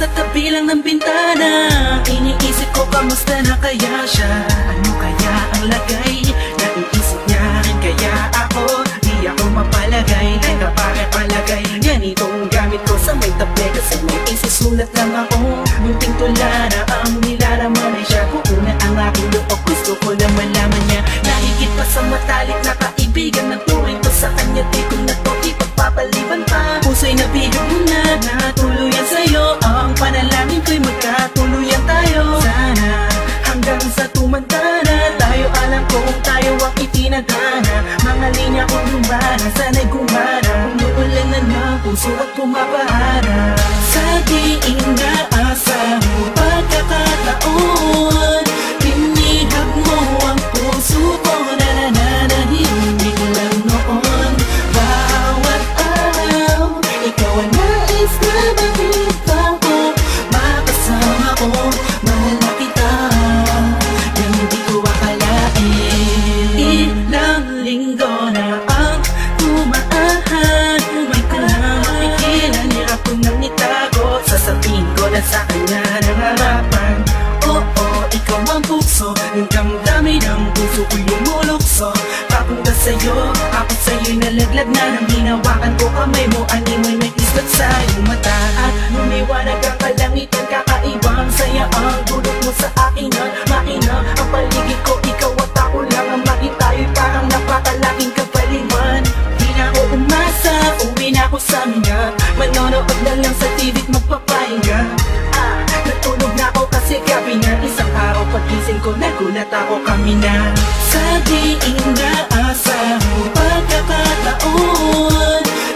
sa tabi lang ng bintana. Iniisip ko kamusta na kaya siya, ano kaya ang lagay ng isip niya. Kaya ako, di ako mapalagay, teka bakit palagay ganitong gamit ko sa may tabi. Kasi may isisulat lang ako, munting tula na ang nilalaman ay siya. Kung una ang aking loob, gusto ko na malaman niya. Nahigit pa sa matalik na kaibigan, nagturing ko sa kanya, di ko na to ipagpapaliban pa. Puso'y nabigyan mo na, natuluyan sa'yo. Ang panalangin ko'y magkatuluyan tayo. Sana hanggang sa tumanda na tayo, alam ko kung tayo ang itinadhana. Mga linya kong lumana, sana'y gumana. Umuulan na ng puso at pumapahara. Sa di inaasang pagkakataon, pinihag mo ang puso ko na nananahimik lang noon. Bawat araw, ikaw ang nais na makita ko, makasama ko, mahal na kita, yang hindi ko akalain. Ilang linggo na ang tumaahan, may ko na mapigilan, hirap ko nang itago. Sasabihin ko na sa kanya nangarapan. Oo, ikaw ang puso, ng damdamin ng puso ko'y lumulukso. Papunta sa'yo, ako sa'yo'y nalaglag na. Nang hinawakan ko kamay mo, animoy may islat sa iyong mata. At lumiwanag ang kalangitan, kakaibang saya ang dulot mo sa akin na makina. Ang paligid ko, ikaw at ako lang ang maging tayo'y parang napakalaking kapaliman. Di na ako umasa, uwi na ako sa mga, manonood na lang sa TV't magpapahinga. Natulog na ako kasi gabi na, isang araw pagising ko, nagulat ako kami na. Sa di inaasang pagkakataon,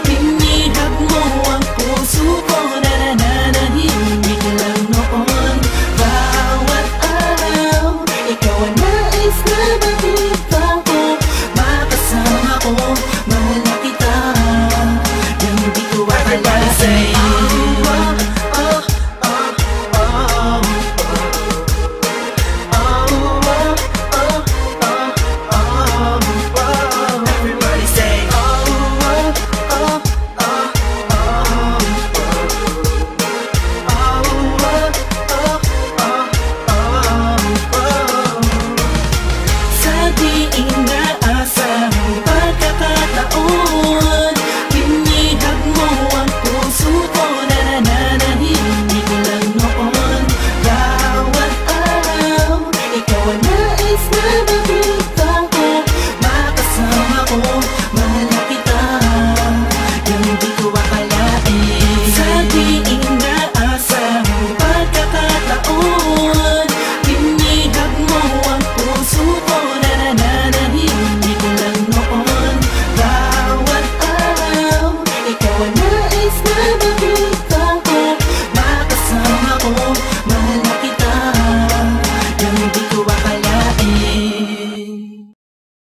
pinihag mo ang puso ko na nananahimik lang noon. Bawat araw, ikaw ang nais na makita ko, makasama ko, mahal na kita, yang hindi ko akalain sa'yo. Sa di inaasang